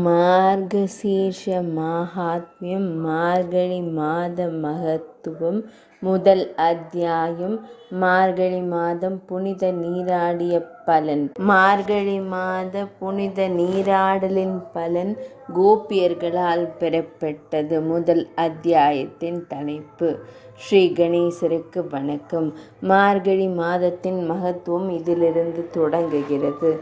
மார்கசீர்ஷ மாஹாத்மியம் மார்கழி மாத மகத்துவம் முதல் அத்தியாயம். மார்கழி மாதம் புனித நீராடிய பலன். மார்கழி மாத புனித நீராடலின் பலன் கோபியர்களால் பெறப்பட்டது. முதல் அத்தியாயத்தின் தலைப்பு. ஸ்ரீ கணேசருக்கு வணக்கம். மார்கழி மாதத்தின் மகத்துவம் இதிலிருந்து தொடங்குகிறது.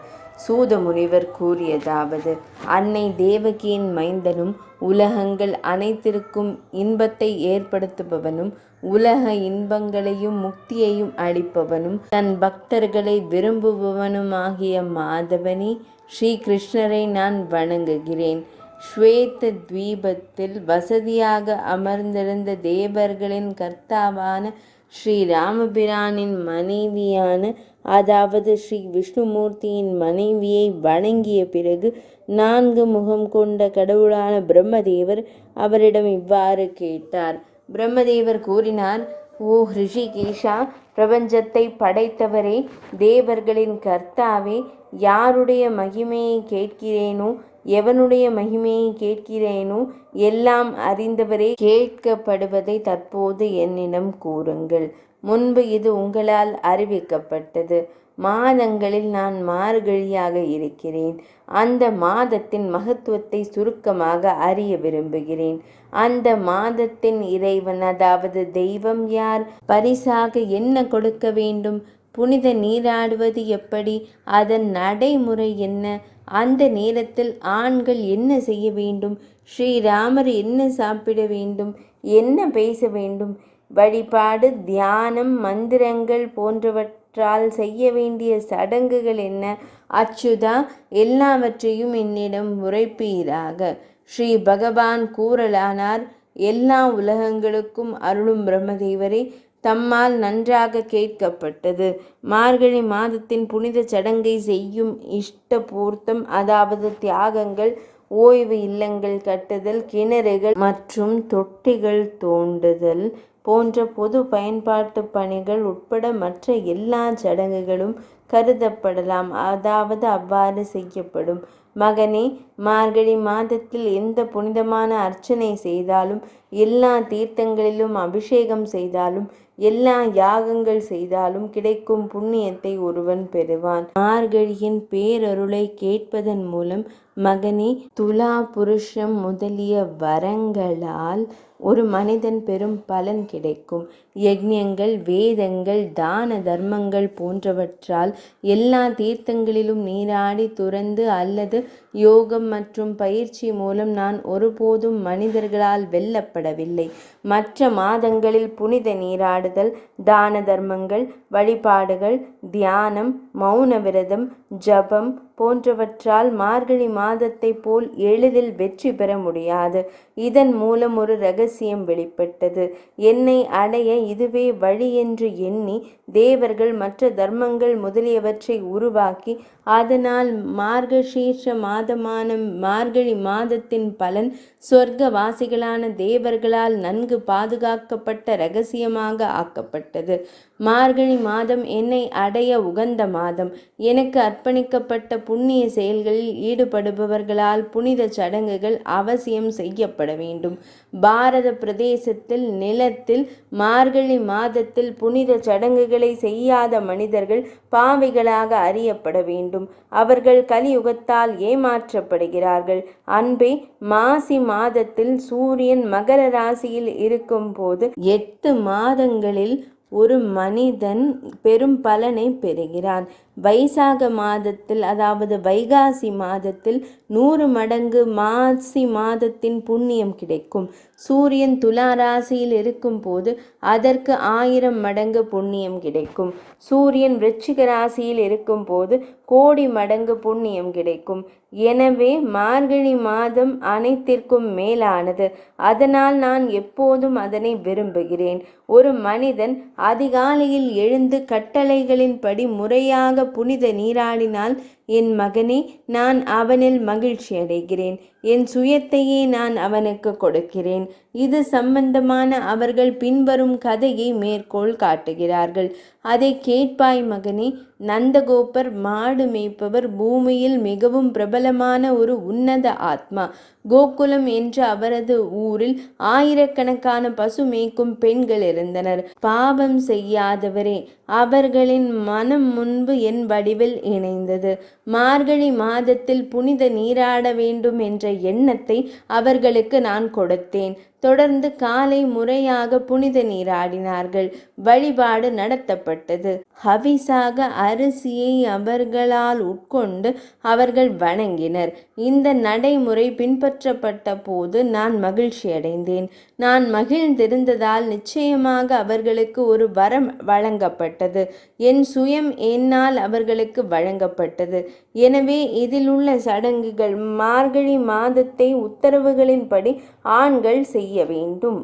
சூத முனிவர் கூறியதாவது: அன்னை தேவகியின் மைந்தனும் உலகங்கள் அனைத்திற்கும் இன்பத்தை ஏற்படுத்துபவனும் உலக இன்பங்களையும் முக்தியையும் அளிப்பவனும் தன் பக்தர்களை விரும்புபவனுமாகிய மாதவனே, ஸ்ரீ கிருஷ்ணரை நான் வணங்குகிறேன். ஸ்வேத தீபத்தில் வசதியாக அமர்ந்திருந்த தேவர்களின் கர்த்தாவான ஸ்ரீ ராமபிரானின் மனைவியான, அதாவது ஸ்ரீ விஷ்ணுமூர்த்தியின் மனைவியை வணங்கிய பிறகு 4 முகம் கொண்ட கடவுளான பிரம்மதேவர் அவரிடம் இவ்வாறு கேட்டார். பிரம்மதேவர் கூறினார்: ஓ ரிஷிகேஷா, பிரபஞ்சத்தை படைத்தவரே, தேவர்களின் கர்த்தாவே, யாருடைய மகிமையை கேட்கிறேனோ, எவனுடைய மகிமையை கேட்கிறேனோ, எல்லாம் அறிந்தவரே, கேட்கப்படுவதை தற்போது என்னிடம் கூறுங்கள். முன்பு இது உங்களால் அறிவிக்கப்பட்டது. மாதங்களில் நான் மார்கழியாக இருக்கிறேன். அந்த மாதத்தின் மகத்துவத்தை சுருக்கமாக அறிய விரும்புகிறேன். அந்த மாதத்தின் இறைவன், அதாவது தெய்வம் யார்? பரிசாக என்ன கொடுக்க வேண்டும்? புனித நீராடுவது எப்படி? அதன் நடைமுறை என்ன? அந்த நேரத்தில் ஆண்கள் என்ன செய்ய வேண்டும்? ஸ்ரீராமர் என்ன சாப்பிட வேண்டும்? என்ன பேச வேண்டும்? வழிபாடு, தியானம், மந்திரங்கள் போன்றவற்றால் செய்ய வேண்டிய சடங்குகள் என்ன? அச்சுதா, எல்லாவற்றையும் என்னிடம் உரைப்பீராக. ஸ்ரீ பகவான் கூறலானார்: எல்லா உலகங்களுக்கும் அருளும் பிரம்மதேவரே, தம்மால் நன்றாக கேட்கப்பட்டது. மார்கழி மாதத்தின் புனித சடங்கை செய்யும் இஷ்டபூர்த்தம், அதாவது தியாகங்கள், ஓய்வு இல்லங்கள் கட்டுதல், கிணறுகள் மற்றும் தொட்டிகள் தோண்டுதல் போன்ற பொது பயன்பாட்டு பணிகள் உட்பட மற்ற எல்லா சடங்குகளும் கருதப்படலாம், அதாவது அவ்வாறு செய்யப்படும். மகனே, மார்கழி மாதத்தில் எந்த புனிதமான அர்ச்சனை செய்தாலும், எல்லா தீர்த்தங்களிலும் அபிஷேகம் செய்தாலும், எல்லா யாகங்கள் செய்தாலும் கிடைக்கும் புண்ணியத்தை ஒருவன் பெறுவான். மார்கழியின் பேரருளை கேட்பதன் மூலம் மகனே, துலா புருஷம் முதலிய வரங்களால் ஒரு மனிதன் பெரும் பலன் கிடைக்கும். யக்ஞங்கள், வேதங்கள், தான தர்மங்கள் போன்றவற்றால் எல்லா தீர்த்தங்களிலும் நீராடி துறந்து அல்லது யோகம் மற்றும் பயிற்சி மூலம் நான் ஒருபோதும் மனிதர்களால் வெல்லப்படவில்லை. மற்ற மாதங்களில் புனித நீராடுதல், தான தர்மங்கள், வழிபாடுகள், தியானம், மௌன விரதம், ஜபம் போன்றவற்றால் மார்கழி மாதத்தை போல் எளிதில் வெற்றி பெற முடியாது. இதன் மூலம் ஒரு இரகசியம் வெளிப்பட்டது. என்னை அடைய இதுவே வழி என்று எண்ணி தேவர்கள் மற்ற தர்மங்கள் முதலியவற்றை உருவாக்கி, அதனால் மார்கசீர்ஷ மாதமான மார்கழி மாதத்தின் பலன் சொர்க்கவாசிகளான தேவர்களால் நன்கு பாதுகாக்கப்பட்ட இரகசியமாக ஆக்கப்பட்டது. மார்கழி மாதம் என்னை அடைய உகந்த மாதம். எனக்கு அர்ப்பணிக்கப்பட்ட புண்ணிய செயல்களில் ஈடுபடுபவர்களால் புனித சடங்குகள் அவசியம் செய்யப்பட வேண்டும். பாரத பிரதேசத்தில் நிலத்தில் மார்கழி மாதத்தில் புனித சடங்குகளை செய்யாத மனிதர்கள் பாவிகளாக அறியப்பட வேண்டும். அவர்கள் கலியுகத்தால் ஏமாற்றப்படுகிறார்கள். அன்பே, மாசி மாதத்தில் சூரியன் மகர ராசியில் இருக்கும் போது 8 மாதங்களில் ஒரு மனிதன் பெரும் பலனை பெறுகிறான். வைசாக மாதத்தில், அதாவது வைகாசி மாதத்தில் 100 மடங்கு மாசி மாதத்தின் புண்ணியம் கிடைக்கும். சூரியன் துலா ராசியில் இருக்கும் போது அதற்கு 1000 மடங்கு புண்ணியம் கிடைக்கும். சூரியன் விருச்சிக ராசியில் இருக்கும் போது கோடி மடங்கு புண்ணியம் கிடைக்கும். எனவே மார்கழி மாதம் அனைத்திற்கும் மேலானது. அதனால் நான் எப்போதும் அதனை விரும்புகிறேன். ஒரு மனிதன் அதிகாலையில் எழுந்து கட்டளைகளின்படி முறையாக புனித நீராடினால் என் மகனே, நான் அவனில் மகிழ்ச்சி அடைகிறேன். என் சுயத்தையே நான் அவனுக்கு கொடுக்கிறேன். இது சம்பந்தமான அவர்கள் பின்வரும் கதையை மேற்கோள் காட்டுகிறார்கள். அதை கேட்பாய் மகனே. நந்தகோபர் மாடு மேய்ப்பவர், பூமியில் மிகவும் பிரபலமான ஒரு உன்னத ஆத்மா. கோகுலம் என்ற அவரது ஊரில் ஆயிரக்கணக்கான பசு மேய்க்கும் பெண்கள் இருந்தனர். பாவம் செய்யாதவரே, அவர்களின் மனம் முன்பு என் வடிவில் இணைந்தது. மார்கழி மாதத்தில் புனித நீராட வேண்டும் என்ற எண்ணத்தை அவர்களுக்கு நான் கொடுத்தேன். தொடர்ந்து காலை முறையாக புனித நீராடினார்கள். வழிபாடு நடத்தப்பட்டது. ஹவிஸாக அரிசியை அவர்களால் உட்கொண்டு அவர்கள் வணங்கினர். இந்த நடைமுறை பின்பற்றப்பட்ட போது நான் மகிழ்ச்சி அடைந்தேன். நான் மகிழ்ந்திருந்ததால் நிச்சயமாக அவர்களுக்கு ஒரு வரம் வழங்கப்பட்டது. என் சுயம் என்னால் அவர்களுக்கு வழங்கப்பட்டது. எனவே இதில் உள்ள சடங்குகள் மார்கழி மாதத்தை உத்தரவுகளின்படி ஆண்கள் செய்ய வேண்டும்.